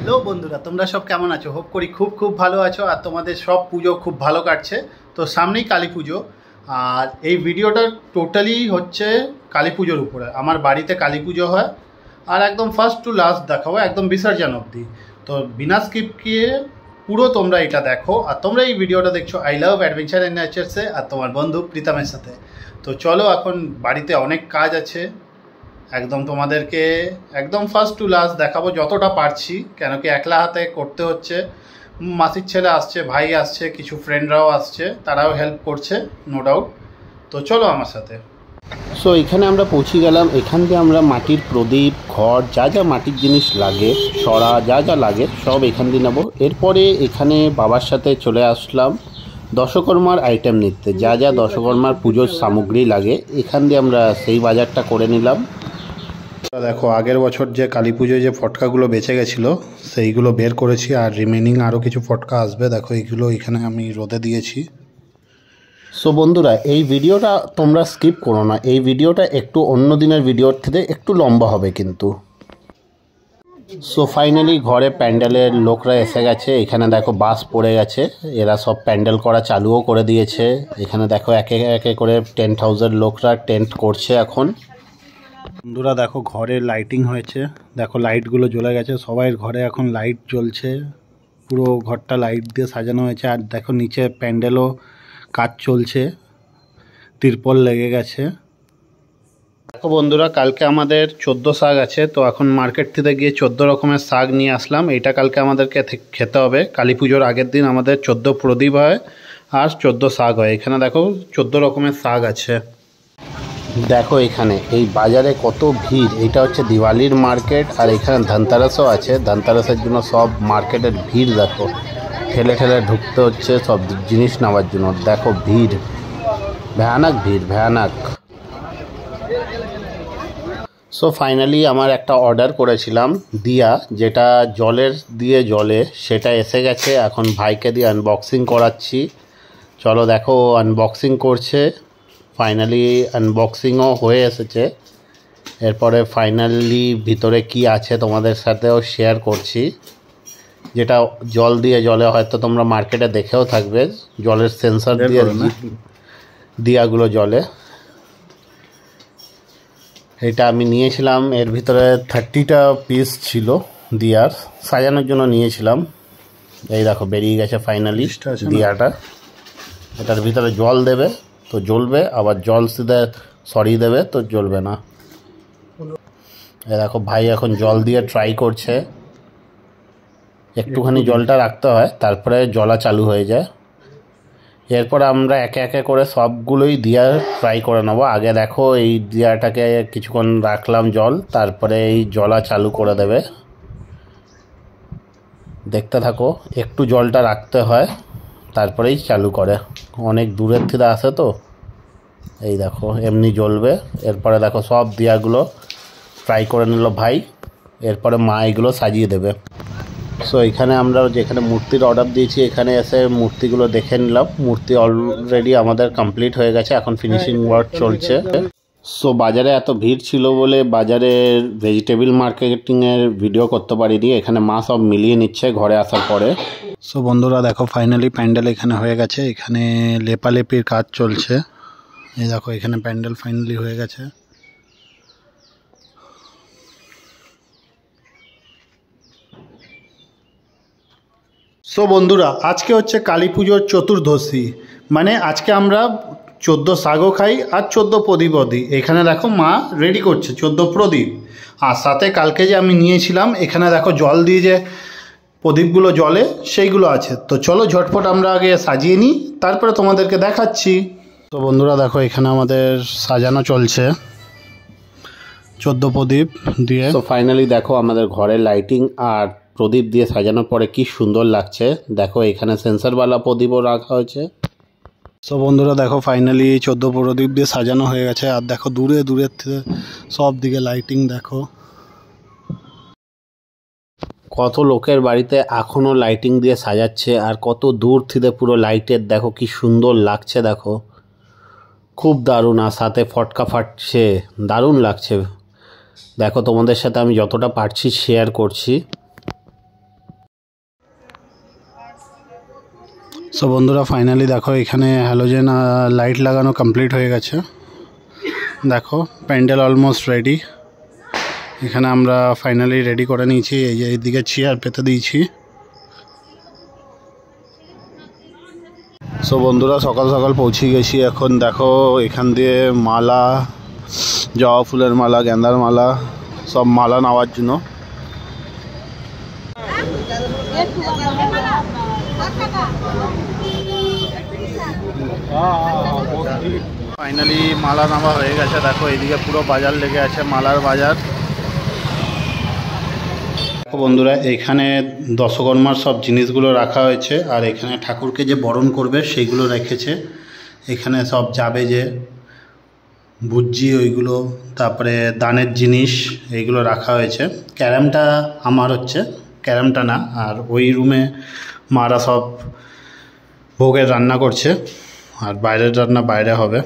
Hello বন্ধুরা, তোমরা সব কেমন আছো? হোপ করি খুব খুব ভালো আছো আর তোমাদের সব পুজো খুব ভালো কাটছে। তো সামনেই কালী পুজো, আর এই ভিডিওটা টোটালি হচ্ছে কালী পুজোর উপরে। আমার বাড়িতে কালী পুজো হয় আর একদম ফার্স্ট টু লাস্ট দেখাবো, একদম বিসর্জন অবধি। তো বিনা স্কিপ কিয়ে পুরো তোমরা এটা দেখো। আর তোমরা এই ভিডিওটা দেখছো আই লাভ অ্যাডভেঞ্চার অ্যান্ড নেচার্সে আর তোমার বন্ধু প্রীতমের সাথে। তো চলো, এখন বাড়িতে অনেক কাজ আছে, একদম তোমাদেরকে একদম ফার্স্ট টু লাস্ট দেখাবো যতটা পারছি, কেন কি একলা হাতে করতে হচ্ছে। মাসির ছেলে আসছে, ভাই আসছে, কিছু ফ্রেন্ডরাও আসছে, তারাও হেল্প করছে নো ডাউট। তো চলো আমার সাথে। সো এখানে আমরা পৌঁছে গেলাম। এখান দিয়ে আমরা মাটির প্রদীপ, ঘর, যা যা মাটির জিনিস লাগে, সরা যা যা লাগে সব এখান দিয়ে নেবো। এরপরে এখানে বাবার সাথে চলে আসলাম দশকর্মার আইটেম নিতে, যা যা দশকর্মার পুজোর সামগ্রী লাগে এখান দিয়ে আমরা সেই বাজারটা করে নিলাম। দেখো, আগের বছর যে কালী পুজোয় যে ফটকাগুলো বেঁচে গেছিলো সেইগুলো বের করেছি, আর রিমেনিং আরও কিছু ফটকা আসবে। দেখো এইগুলো এখানে আমি রোদে দিয়েছি। সো বন্ধুরা, এই ভিডিওটা তোমরা স্কিপ করো না, এই ভিডিওটা একটু অন্য দিনের ভিডিওর থেকে একটু লম্বা হবে কিন্তু। সো ফাইনালি ঘরে প্যান্ডেলের লোকরা এসে গেছে। এখানে দেখো বাস পড়ে গেছে, এরা সব প্যান্ডেল করা চালুও করে দিয়েছে। এখানে দেখো একে একে করে টেন্ট হাউসের লোকরা টেন্ট করছে এখন। বন্ধুরা দেখো, ঘরে লাইটিং হয়েছে, দেখো লাইটগুলো জ্বলে গেছে, সবাই ঘরে এখন লাইট জ্বলছে, পুরো ঘরটা লাইট দিয়ে সাজানো হয়েছে। আর দেখো নিচে প্যান্ডেলও কাজ চলছে, তিরপল লেগে গেছে। দেখো বন্ধুরা, কালকে আমাদের 14 শাক আছে, তো এখন মার্কেট থেকে গিয়ে 14 রকমের শাক নিয়ে আসলাম। এটা কালকে আমাদেরকে খেতে হবে। কালী পুজোর আগের দিন আমাদের 14 প্রদীপ হয় আর 14 শাক হয়। এখানে দেখো 14 রকমের শাক আছে। দেখো এখানে এই বাজারে কত ভিড়। এটা হচ্ছে দিওয়ালির মার্কেট, আর এখানে ধনতেরাসও আছে। ধনতেরাসের জন্য সব মার্কেটের ভিড় দেখো, ঠেলে ঠেলে ঢুকতে হচ্ছে সব জিনিস নেওয়ার জন্য। দেখো ভিড়, ভয়ানক ভিড়, ভয়ানক। সো ফাইনালি আমার একটা অর্ডার করেছিলাম দিয়া, যেটা জলের দিয়ে জলে, সেটা এসে গেছে। এখন ভাইকে দিয়ে আনবক্সিং করাচ্ছি। চলো দেখো, আনবক্সিং করছে। ফাইনালি আনবক্সিংও হয়ে এসেছে। এরপরে ফাইনালি ভিতরে কি আছে তোমাদের সাথেও শেয়ার করছি। যেটা জল দিয়ে জলে হয়তো তোমরা মার্কেটে দেখেও থাকবে, জলের সেন্সর দিয়ে দিয়াগুলো জলে। এটা আমি নিয়েছিলাম, এর ভিতরে 30টা পিস ছিল দিয়ার, সাজানোর জন্য নিয়েছিলাম। এই দেখো বেরিয়ে গেছে ফাইনালি দিয়াটা। এটার ভিতরে জল দেবে তো জ্বলবে, আবার জল সিধে সরিয়ে দেবে তো জ্বলবে না। এই দেখো ভাই এখন জল দিয়ে ট্রাই করছে। একটুখানি জলটা রাখতে হয়, তারপরে জ্বলা চালু হয়ে যায়। এরপর আমরা একে একে করে সবগুলোই দিয়া ফ্রাই করে নেবো। আগে দেখো এই দিয়াটাকে কিছুক্ষণ রাখলাম জল, তারপরে এই জ্বলা চালু করে দেবে। দেখতে থাকো, একটু জলটা রাখতে হয় তারপরেই চালু করে, অনেক দূরের থেকে আসে তো। এই দেখো এমনি জ্বলবে। এরপরে দেখো সব দিয়াগুলো ফ্রাই করে নিল ভাই, এরপরে মা এগুলো সাজিয়ে দেবে। সো এখানে আমরা যেখানে মূর্তির অর্ডার দিয়েছি, এখানে এসে মূর্তিগুলো দেখে নিলাম। মূর্তি অলরেডি আমাদের কমপ্লিট হয়ে গেছে, এখন ফিনিশিং ওয়ার্ক চলছে। সো বাজারে এত ভিড় ছিল বলে বাজারের ভেজিটেবল মার্কেটিংয়ের ভিডিও করতে পারিনি। এখানে মা সব মিলিয়ে নিচ্ছে ঘরে আসার পরে। সো বন্ধুরা দেখো, ফাইনালি প্যান্ডেল এখানে হয়ে গেছে। এখানে লেপালেপির কাজ চলছে। এই দেখো এখানে প্যান্ডেল ফাইনালি হয়ে গেছে। সো বন্ধুরা, আজকে হচ্ছে কালী পুজোর চতুর্দশী, মানে আজকে আমরা 14 শাকও খাই আর 14 প্রদীপও দিই। এখানে দেখো মা রেডি করছে 14 প্রদীপ, আর সাথে কালকে যে আমি নিয়েছিলাম এখানে দেখো জল দিয়ে যে প্রদীপগুলো জলে সেইগুলো আছে। তো চলো ঝটপট আমরা আগে সাজিয়ে নিই, তারপরে তোমাদেরকে দেখাচ্ছি। তো বন্ধুরা দেখো, এখানে আমাদের সাজানো চলছে 14 প্রদীপ দিয়ে। তো ফাইনালি দেখো আমাদের ঘরের লাইটিং আর প্রদীপ দিয়ে সাজানোর পরে কি সুন্দর লাগছে। দেখো এখানে সেন্সারওয়ালা প্রদীপও রাখা হয়েছে। সো বন্ধুরা দেখো, ফাইনালি 14 প্রদীপ দিয়ে সাজানো হয়ে গেছে। আর দেখো দূরে দূরের থেকে সব দিকে লাইটিং দেখো। কত লোকের বাড়িতে এখনও লাইটিং দিয়ে সাজাচ্ছে, আর কত দূর থেকে পুরো লাইটের দেখো কি সুন্দর লাগছে। দেখো খুব দারুণ, আর সাথে ফটকা ফাটছে, দারুণ লাগছে। দেখো তোমাদের সাথে আমি যতটা পারছি শেয়ার করছি। সো বন্ধুরা ফাইনালি দেখো এখানে হ্যালোজেন লাইট লাগানো কমপ্লিট হয়ে গেছে। দেখো প্যান্ডেল অলমোস্ট রেডি। এখানে আমরা ফাইনালি রেডি করে নিয়েছি। এই যে এইদিকে চেয়ার পেতে দিয়েছি। সো বন্ধুরা সকাল সকাল পৌঁছে গেছি। এখন দেখো এখান দিয়ে মালা, জবা ফুলের মালা, গেঁদার মালা, সব মালা নেওয়ার জন্য। ফাইনালি মালা নেওয়া হয়ে গেছে। দেখো এইদিকে পুরো বাজার লেগে আছে, মালার বাজার। বন্ধুরা এখানে দশকর্মার সব জিনিসগুলো রাখা হয়েছে, আর এখানে ঠাকুরকে যে বরণ করবে সেইগুলো রেখেছে। এখানে সব যাবে যে ভুজি ওইগুলো, তারপরে দানের জিনিস এইগুলো রাখা হয়েছে। ক্যারামটা আমার হচ্ছে, ক্যারামটা না। আর ওই রুমে মারা সব ভোগের রান্না করছে, আর বাইরের রান্না বাইরে হবে।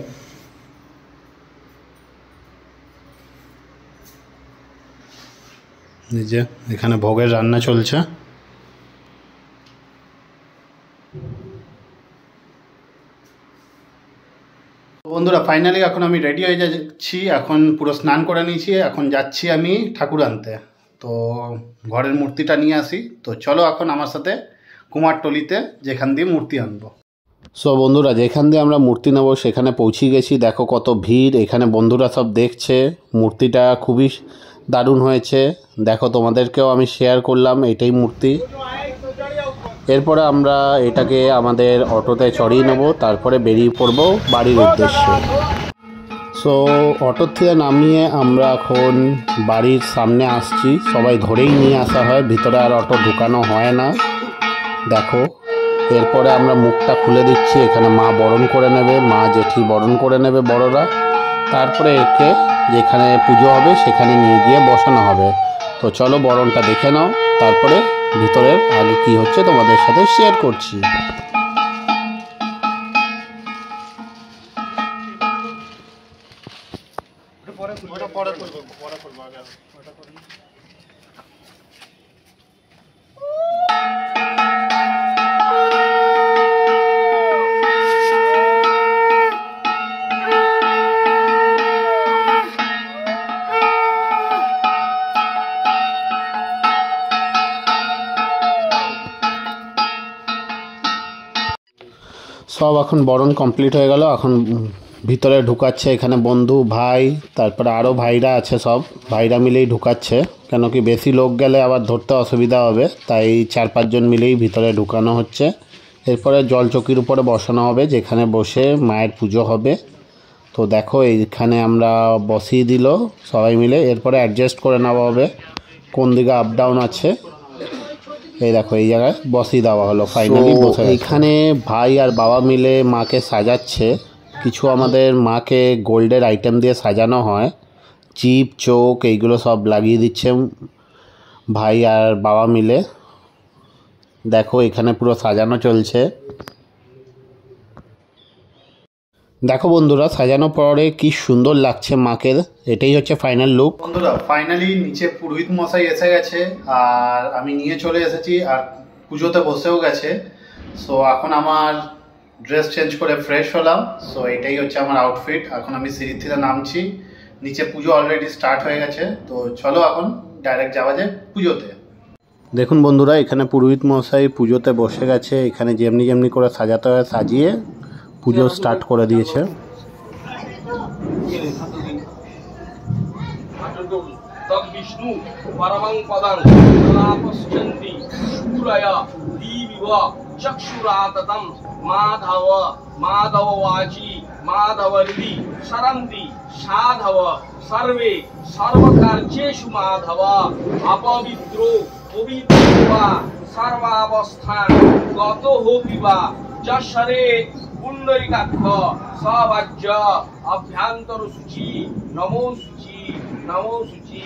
এই যে এখানে ভোগের রান্না চলছে। বন্ধুরা ফাইনালি এখন আমি রেডি হয়ে যাচ্ছি। এখন পুরো স্নান করে নিয়েছি। এখন যাচ্ছি আমি ঠাকুর আনতে। তো ঘরের মূর্তিটা নিয়ে আসি। তো চলো এখন আমার সাথে কুমারটলিতে, যেখান দিয়ে মূর্তি আনবো। সো বন্ধুরা যেখান দিয়ে আমরা মূর্তি নেব সেখানে পৌঁছে গেছি। দেখো কত ভিড়, এখানে বন্ধুরা সব দেখছে। মূর্তিটা খুবই দারুণ হয়েছে। দেখো তোমাদেরকেও আমি শেয়ার করলাম এটাই মূর্তি। এরপরে আমরা এটাকে আমাদের অটোতে চড়িয়ে নেব, তারপরে বেরিয়ে পড়ব বাড়ির উদ্দেশ্যে। সো অটোর থেকে নামিয়ে আমরা এখন বাড়ির সামনে আসছি। সবাই ধরেই নিয়ে আসা হয়, ভিতরে আর অটো ঢুকানো হয় না। দেখো এরপরে আমরা মুখটা খুলে দিচ্ছি। এখানে মা বরণ করে নেবে, মা জেঠি বরণ করে নেবে বড়রা। তারপরে একে যেখানে পুজো হবে সেখানে নিয়ে গিয়ে বসানো হবে। তো চলো বরণটা দেখে নাও, তারপরে ভিতরের আগে কি হচ্ছে তোমাদের সাথে শেয়ার করছি। সব এখন বরণ কমপ্লিট হয়ে গেল। এখন ভিতরে ঢুকাচ্ছে এখানে বন্ধু, ভাই, তারপরে আরও ভাইরা আছে। সব ভাইরা মিলেই ঢুকাচ্ছে, কেন কি বেশি লোক গেলে আবার ধরতে অসুবিধা হবে, তাই 4-5 জন মিলেই ভিতরে ঢুকানো হচ্ছে। এরপরে জল চকির উপরে বসানো হবে, যেখানে বসে মায়ের পুজো হবে। তো দেখো এইখানে আমরা বসিয়ে দিল সবাই মিলে। এরপরে অ্যাডজাস্ট করে নেওয়া হবে কোন দিকে আপ ডাউন আছে। এই দেখো এই জায়গায় বসিয়ে দেওয়া হলো ফাইনালি। এইখানে ভাই আর বাবা মিলে মাকে সাজাচ্ছে। কিছু আমাদের মাকে গোল্ডের আইটেম দিয়ে সাজানো হয়, চিপ চোখ এইগুলো সব লাগিয়ে দিচ্ছে ভাই আর বাবা মিলে। দেখো এখানে পুরো সাজানো চলছে। দেখো বন্ধুরা সাজানোর পরে কি সুন্দর লাগছে মাকে। এটাই হচ্ছে ফাইনাল লুক। বন্ধুরা ফাইনালি নিচে পুরোহিত মশাই এসে গেছে, আর আমি নিয়ে চলে এসেছি, আর পুজোতে বসেও গেছে। সো এখন আমার ড্রেস চেঞ্জ করে ফ্রেশ হলাম। সো এটাই হচ্ছে আমার আউটফিট। এখন আমি সিঁড়ি থেকে নামছি, নিচে পুজো অলরেডি স্টার্ট হয়ে গেছে। তো চলো এখন ডাইরেক্ট যাওয়া যায় পুজোতে। দেখুন বন্ধুরা এখানে পুরোহিত মশাই পুজোতে বসে গেছে। এখানে যেমনি যেমনি করে সাজাতে হয় সাজিয়ে পুজো স্টার্ট করে দিয়েছে। বিষ্ণু পরমং পদং পশ্যন্তি শুক্রয়া দীবিব চক্ষুরাততম মাধব মাধববাচী মাধবর্দি সরন্তি সাধব সর্বে সর্বকার্যেষু মাধব অপবিত্র পবিত্রবা সর্বাবস্থান গত হোপিবা যশরে পুণ্ডরিকাক্ষ সবাজ্য অভ্যন্তর সূচি নমো সূচি নমো সূচি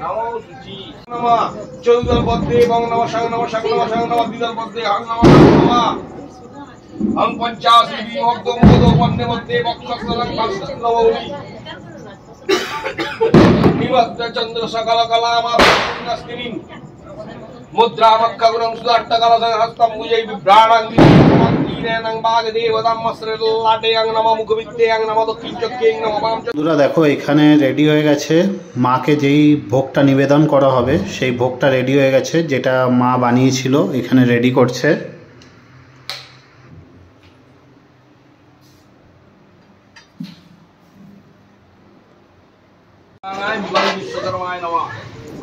নমো সূচি নমঃ চৌদল পদ্মে এবং নমঃ সাং নমঃ সাং নমঃ সাং নমঃ দ্বিদল পদ্মে হং নমঃ নমঃ হং পঞ্চাশি বিভক্ত মোদো পন্নে মধ্যে বক্ষস্থলং নমঃ নিমগ্ন চন্দ্র সকল কলামা পুণ্যস্মিনিং मुद्रावक्कगुणं सुदट्टकलशं हस्तं भुजै बिभ्राणं विभ्राणं बागदेवतां मस्रलाटेयं नमः मुखविद्येयं नमः दक्षिणचक्रेयं नमः वाम। বন্ধুরা দেখো এখানে রেডি হয়ে গেছে, মাকে যেই ভোগটা নিবেদন করা হবে সেই ভোগটা রেডি হয়ে গেছে, যেটা মা বানিয়েছিল এখানে রেডি করছে। विश्वकर्माय नमः।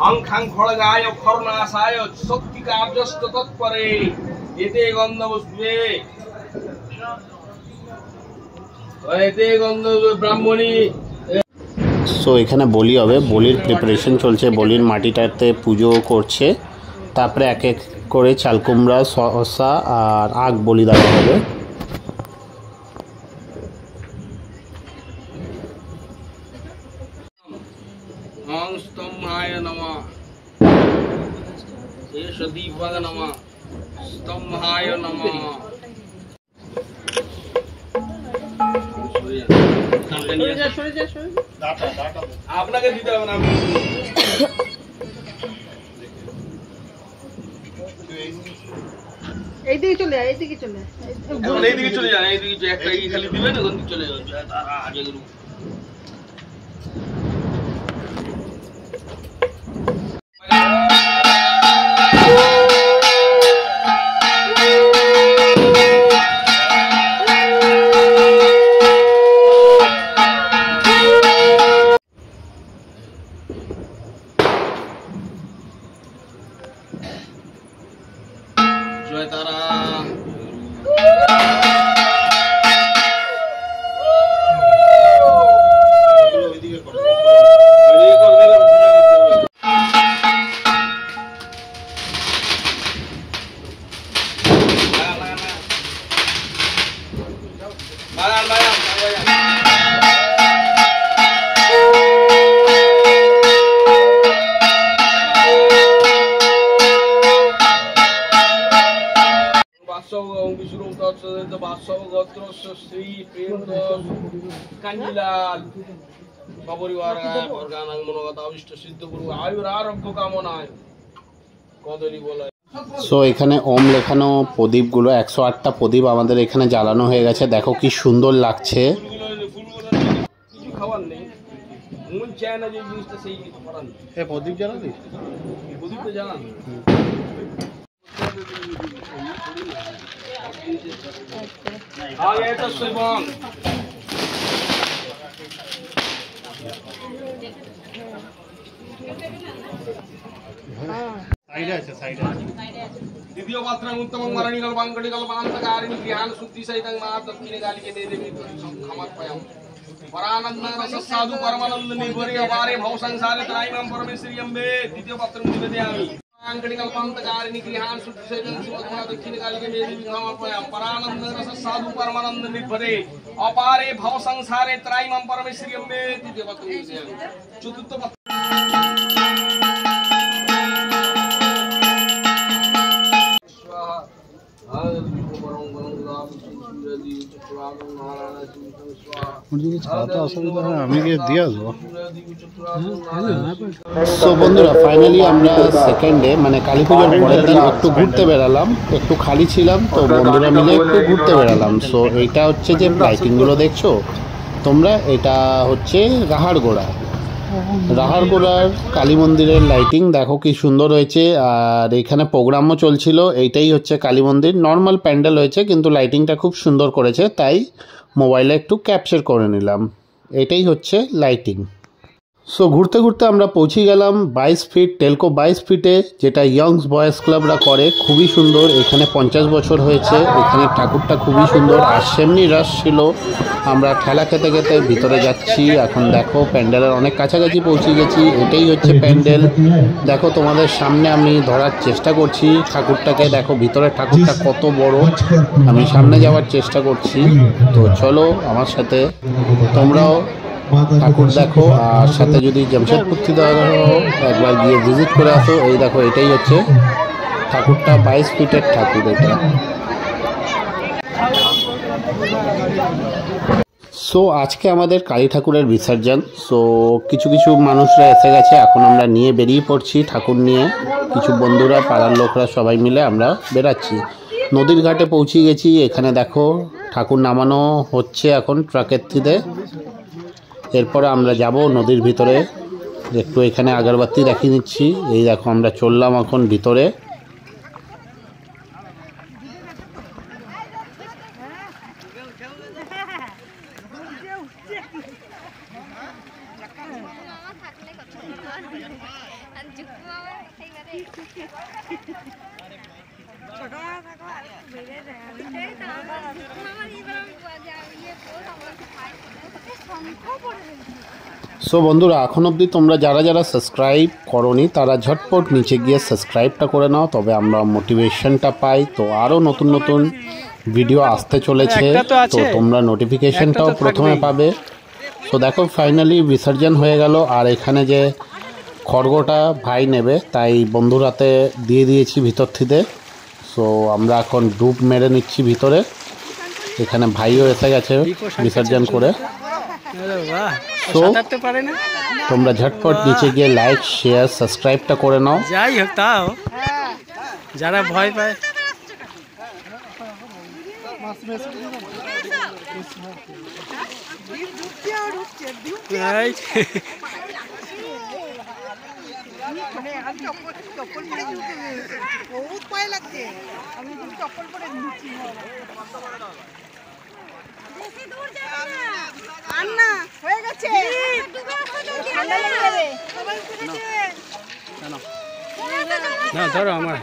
अंखं खड्गाय खरनाशाय शक्ति कार्यस्त तत्परे एते गन्धवस्वे एते गन्ध ब्राह्मणी। সো এখানে বলি হবে, বলির প্রিপারেশন চলছে, বলির মাটিটাতে পুজো করছে, তারপরে এক এক করে চাল কুমড়া, শসা আর আখ বলি দেওয়া হবে। स्तंभाय नमः शेषदीपाय नमः स्तंभाय नमः। আপনাকে দিতে হবে না, এইদিকে চলে যায়, এইদিকে চলে যায়, এইদিকে চলে যান, এইদিকে একটা খালি দিবেন ওখান থেকে চলে যাবে তার আগে গুলো। জয় তারা। সপরিবার মনোগত অভিষ্ট সিদ্ধ গুরু আয়ুর আরোগ্য কামনায় কদলি বলে। সো এখানে ওম লেখানো প্রদীপগুলো 108টা প্রদীপ আমাদের এখানে জ্বালানো হয়ে গেছে, দেখো কি সুন্দর লাগছে। কিছু খাবার নেই, মন চায় না যে জিনিসটা সেই করান। প্রদীপ জ্বালাবি? প্রদীপ তো জ্বালান। আগে এটা সুবন द्वितीय पात्रं उत्तमं वरणिकल वाङ्कटिकल वान्तकारिणी ज्ञान शुद्धि सहितं मा दक्षिणे कालिके देवी समर्पयामि। परानंद रस साधु परमानंद निर्भरे अपारे भव संसारे त्रायिमां परमेश्वरी अम्बे। द्वितीय पात्रं निवेदयामि। वाङ्कटिकल वान्तकारिणी ज्ञान शुद्धि सहितं मा दक्षिणे कालिके देवी समर्पयामि। परानंद रस साधु परमानंद निर्भरे अपारे भव संसारे त्रायिमां परमेश्वरी अम्बे। द्वितीय पात्रं निवेदयामि। चतुर्थ पात्र আমি গিয়ে দিয়ে আসবো। সো বন্ধুরা ফাইনালি আমরা সেকেন্ড ডে মানে কালী পুজোর পরের দিন একটু ঘুরতে বেরালাম, একটু খালি ছিলাম তো বন্ধুরা মিলে একটু ঘুরতে বেরালাম। সো এইটা হচ্ছে যে লাইটিংগুলো দেখছো তোমরা, এটা হচ্ছে রাহারগোড়ার কালী মন্দিরের লাইটিং, দেখো কি সুন্দর হয়েছে। আর এখানে প্রোগ্রামও চলছিল, এইটাই হচ্ছে কালী মন্দির, নর্মাল প্যান্ডেল হয়েছে কিন্তু লাইটিংটা খুব সুন্দর করেছে, তাই মোবাইলে একটু ক্যাপচার করে নিলাম। এটাই হচ্ছে লাইটিং। সো ঘুরতে ঘুরতে আমরা পৌঁছে গেলাম 22 ফিট টেলকো 22 ফিটে, যেটা ইয়ংস বয়েজ ক্লাবরা করে, খুবই সুন্দর। এখানে 50 বছর হয়েছে, এখানে ঠাকুরটা খুবই সুন্দর। আর সেমনি রাশ ছিল, আমরা ঠেলা খেতে খেতে ভিতরে যাচ্ছি। এখন দেখো প্যান্ডেলের অনেক কাছাকাছি পৌঁছে গেছি, এটাই হচ্ছে প্যান্ডেল। দেখো তোমাদের সামনে আমি ধরার চেষ্টা করছি ঠাকুরটাকে, দেখো ভিতরে ঠাকুরটা কত বড়, আমি সামনে যাওয়ার চেষ্টা করছি। তো চলো আমার সাথে তোমরাও ঠাকুর দেখো, আর সাথে যদি জামশেদপুর থেকে একবার গিয়ে ভিজিট করে আসো। এই দেখো এটাই হচ্ছে ঠাকুরটা, 22 ফিটের ঠাকুর এটা। সো আজকে আমাদের কালী ঠাকুরের বিসর্জন। সো কিছু কিছু মানুষরা এসে গেছে, এখন আমরা নিয়ে বেরিয়ে পড়ছি ঠাকুর নিয়ে। কিছু বন্ধুরা, পাড়ার লোকরা সবাই মিলে আমরা বেরাচ্ছি। নদীর ঘাটে পৌঁছে গেছি। এখানে দেখো ঠাকুর নামানো হচ্ছে এখন ট্রাকের থ্রুতে। এরপরে আমরা যাব নদীর ভিতরে, একটু এখানে আগরবাতি দেখিয়ে নিচ্ছি। এই দেখো আমরা চললাম এখন ভিতরে। সো বন্ধুরা, এখন অবধি তোমরা যারা যারা সাবস্ক্রাইব করোনি তারা ঝটপট নিচে গিয়ে সাবস্ক্রাইবটা করে নাও, তবে আমরা মোটিভেশনটা পাই। তো আরও নতুন নতুন ভিডিও আসতে চলেছে, তো তোমরা নোটিফিকেশনটাও প্রথমে পাবে। তো দেখো ফাইনালি বিসর্জন হয়ে গেল। আর এখানে যে খড়গটা ভাই নেবে, তাই বন্ধুরাতে দিয়ে দিয়েছি ভিতর থেকে। সো আমরা এখন ডুব মেরে নিচ্ছি ভিতরে। এখানে ভাইও এসে গেছে বিসর্জন করে। তো তোমরা ঝটপট নিচে গিয়ে লাইক, শেয়ার, সাবস্ক্রাইবটা করে নাও। যাই হোক, তাও যারা ভয় পায় বহুত ভয় লাগছে, আমি চপ্পল পরে নিচ্ছি। হয়ে গেছে, না ধরো আমার।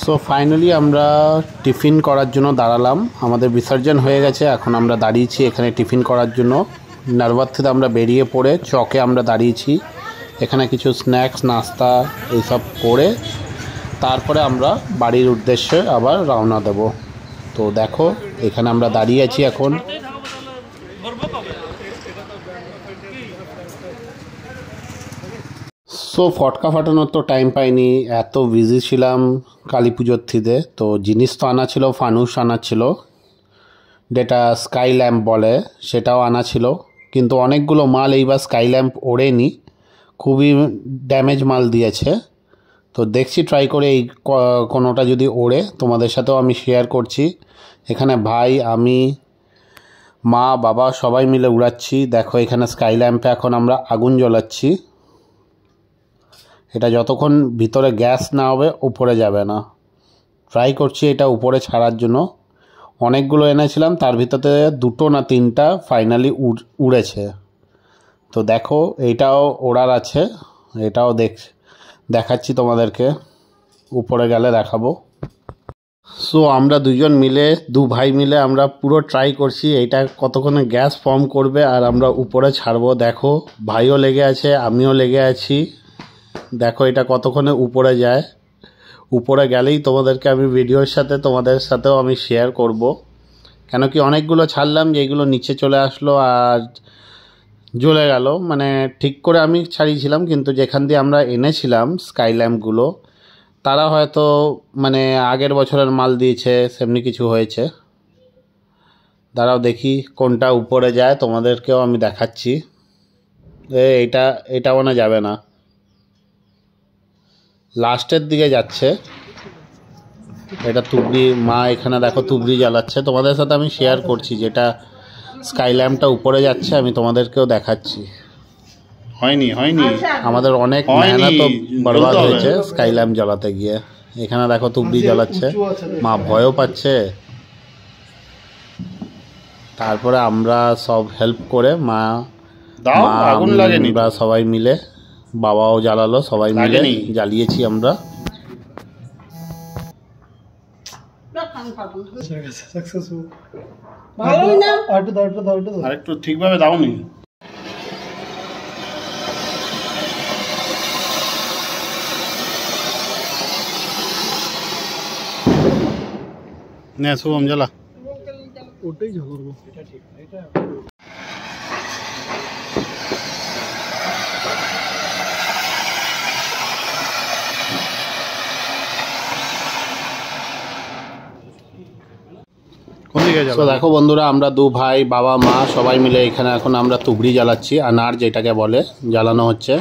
সো ফাইনালি আমরা টিফিন করার জন্য দাঁড়ালাম। আমাদের বিসর্জন হয়ে গেছে, এখন আমরা দাঁড়িয়েছি এখানে টিফিন করার জন্য। নারবার থেকে আমরা বেরিয়ে পড়ে চকে আমরা দাঁড়িয়েছি। এখানে কিছু স্ন্যাক্স, নাস্তা এইসব করে তারপরে আমরা বাড়ির উদ্দেশ্যে আবার রওনা দেব। তো দেখো এখানে আমরা দাঁড়িয়ে আছি এখন। সো ফটকা ফাটানোর তো টাইম পাইনি, এত বিজি ছিলাম কালী পুজোর থিতে। তো জিনিস তো আনা ছিল, ফানুস আনা ছিল, যেটা স্কাই ল্যাম্প বলে, সেটাও আনা ছিল। কিন্তু অনেকগুলো মাল এইবার স্কাই ল্যাম্প ওড়েনি, খুবই ড্যামেজ মাল দিয়েছে। তো দেখছি ট্রাই করে এই কোনোটা যদি ওড়ে তোমাদের সাথেও আমি শেয়ার করছি। এখানে ভাই, আমি, মা, বাবা সবাই মিলে উড়াচ্ছি। দেখো এখানে স্কাই ল্যাম্পে এখন আমরা আগুন জ্বালাচ্ছি। এটা যতক্ষণ ভিতরে গ্যাস না হবে উপরে যাবে না। ট্রাই করছি এটা উপরে ছাড়ার জন্য। অনেকগুলো এনেছিলাম, তার ভিতরে 2টো না 3টা ফাইনালি উড়েছে। তো দেখো এইটাও ওড়ার আছে, এটাও দেখাচ্ছি তোমাদেরকে, উপরে গেলে দেখাবো। সো আমরা দু ভাই মিলে আমরা পুরো ট্রাই করছি এইটা কতক্ষণে গ্যাস ফর্ম করবে আর আমরা উপরে ছাড়বো। দেখো ভাইও লেগে আছে, আমিও লেগে আছি। দেখো এটা কতক্ষণে উপরে যায়। উপরে গেলেই তোমাদেরকে আমি ভিডিওর সাথে তোমাদের সাথেও আমি শেয়ার করব। কেন কি অনেকগুলো ছাড়লাম যেগুলো নিচে চলে আসলো আর জ্বলে গেল। মানে ঠিক করে আমি ছাড়িয়েছিলাম, কিন্তু যেখান দিয়ে আমরা এনেছিলাম স্কাই ল্যাম্পগুলো তারা হয়তো মানে আগের বছরের মাল দিয়েছে, সেমনি কিছু হয়েছে। দাঁড়াও দেখি কোনটা উপরে যায়, তোমাদেরকেও আমি দেখাচ্ছি। এটা মনে যাবে না, লাস্টের দিকে যাচ্ছে। এটা তুবড়ি, মা এখানে দেখো তুবড়ি জ্বালাচ্ছে। তোমাদের সাথে আমি শেয়ার করছি, যেটা স্কাই ল্যাম্পটা উপরে যাচ্ছে আমি তোমাদেরকেও দেখাচ্ছি। হয়নি আমাদের অনেক মেহনত বরবাদ হয়েছে স্কাই ল্যাম্প জ্বালাতে গিয়ে। এখানে দেখো তুবড়ি জ্বালাচ্ছে, মা ভয়ও পাচ্ছে। তারপরে আমরা সব হেল্প করে মা আগুন লাগেনি, আমরা সবাই মিলে, বাবাও জ্বালালো, সবাই মিলে জ্বালিয়েছি আমরা। আরেকটু ঠিকভাবে দাওনি। নে শুভম জ্বালা। ওটাই ঝগড়বো। কোন দিকে তো দেখো বন্ধুরা, আমরা দু ভাই বাবা মা সবাই মিলে এখানে এখন আমরা তুবড়ি জ্বালাচ্ছি, আনার যেটাকে বলে জ্বালানো হচ্ছে।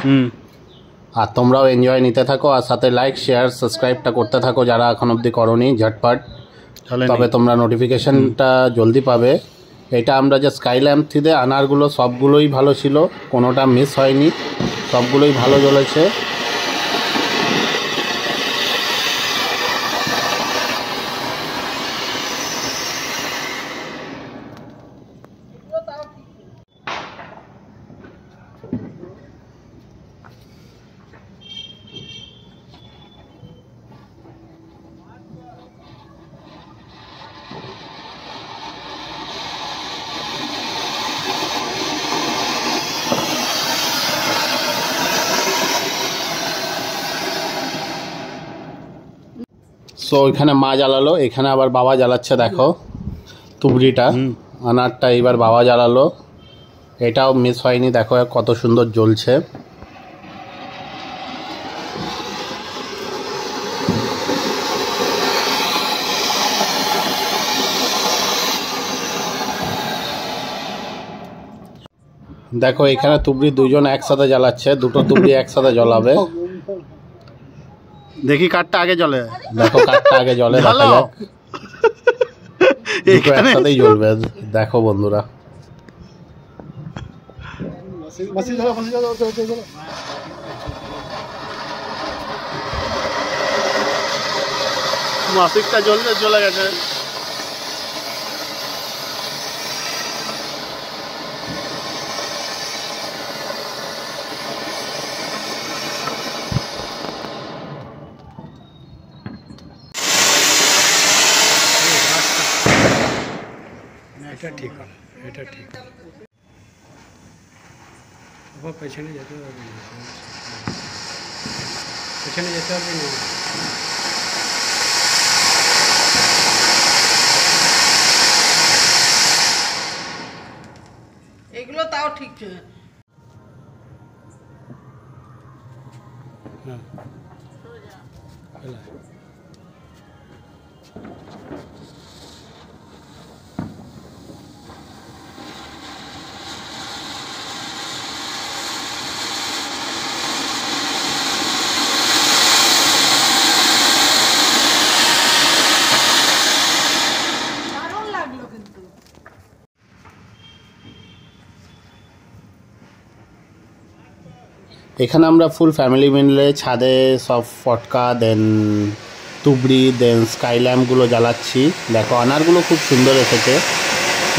আর তোমরাও এনজয় নিতে থাকো, আর সাথে লাইক শেয়ার সাবস্ক্রাইবটা করতে থাকো যারা এখন অবধি করোনি ঝটপট, তবে তোমরা নোটিফিকেশনটা জলদি পাবে। এটা আমরা যে স্কাই ল্যাম্প থেকে আনারগুলো সবগুলোই ভালো ছিল, কোনোটা মিস হয়নি, সবগুলোই ভালো জ্বলেছে। সো এখানে মা জ্বালালো, এখানে আবার বাবা জ্বালাচ্ছে। দেখো তুবড়িটা আনারটা এবার বাবা জ্বালালো, এটাও মিস হয়নি, দেখো কত সুন্দর জ্বলছে। দেখো এখানে তুবড়ি দুজন একসাথে জ্বালাচ্ছে, দুটো তুবড়ি একসাথে জ্বলাবে। দেখি কাঠটা আগে জ্বলে। দেখো কাঠটা আগে জ্বলে, দেখা যাক। দুটো একসাথেই জ্বলবে, দেখো বন্ধুরা। মাসিকটা জ্বলে গেছে। এটা ঠিক হবে, এটা ঠিক। আবার পেছনে যেতে হবে না, পেছনে যেতে হবে না। এগুলো তাও ঠিক আছে। হ্যাঁ দারুণ লাগলো কিন্তু। এখানে আমরা ফুল ফ্যামিলি মিলে ছাদে সব ফটকা দেন তুবড়ি দেন স্কাই ল্যাম্পগুলো জ্বালাচ্ছি। দেখো আনারগুলো খুব সুন্দর এসেছে।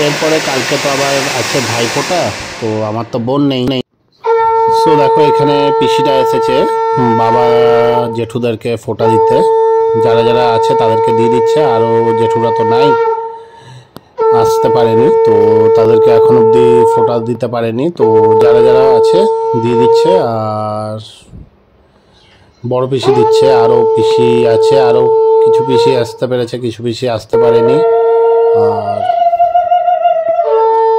এরপরে কালকে তো আবার আছে ভাইফোঁটা, তো আমার তো বোন নেই। সো দেখো এখানে পিসিটা এসেছে বাবা জেঠুদেরকে ফোঁটা দিতে, যারা যারা আছে তাদেরকে দিয়ে দিচ্ছে, আরও জেঠুরা তো নাই, আসতে পারেনি, তো তাদেরকে এখন অবধি ফোঁটা দিতে পারেনি, তো যারা যারা আছে দিয়ে দিচ্ছে। আর বড় পিসি দিচ্ছে, আরও পিসি আছে, আরও কিছু পিসি আসতে পেরেছে, কিছু পিসি আসতে পারেনি। আর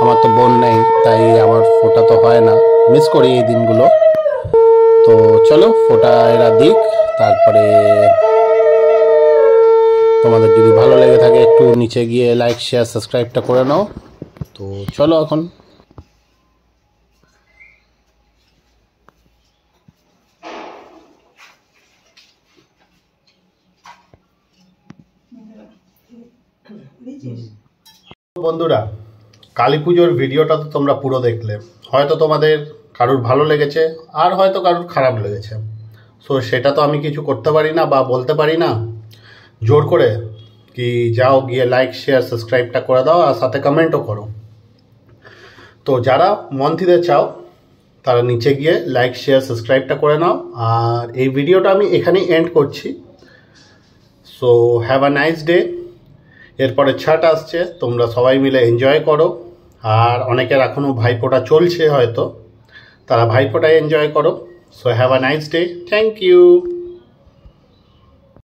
আমার তো বোন নেই, তাই আমার ফোঁটা তো হয় না, মিস করি এই দিনগুলো। তো চলো ফোঁটা এরা দিক, তারপরে তোমাদের যদি ভালো লেগে থাকে একটু নিচে গিয়ে লাইক শেয়ার সাবস্ক্রাইবটা করে নাও। তো চলো এখন বন্ধুরা, কালী পুজোর ভিডিওটা তো তোমরা পুরো দেখলে, হয়তো তোমাদের কারুর ভালো লেগেছে আর হয়তো কারুর খারাপ লেগেছে। সো সেটা তো আমি কিছু করতে পারি না বা বলতে পারি না জোর করে কি যাও গিয়ে লাইক শেয়ার সাবস্ক্রাইবটা করে দাও আর সাথে কমেন্টও করো। তো যারা মন থেকে চাও তারা নিচে গিয়ে লাইক শেয়ার সাবস্ক্রাইবটা করে নাও। আর এই ভিডিওটা আমি এখানেই এন্ড করছি। So have a nice day. এরপরে ছট আসছে, তোমরা সবাই মিলে এনজয় করো। আর অনেকের এখনও ভাইফোঁটা চলছে, হয়তো তারা ভাইফোঁটায় এনজয় করো। So have a nice day. Thank you.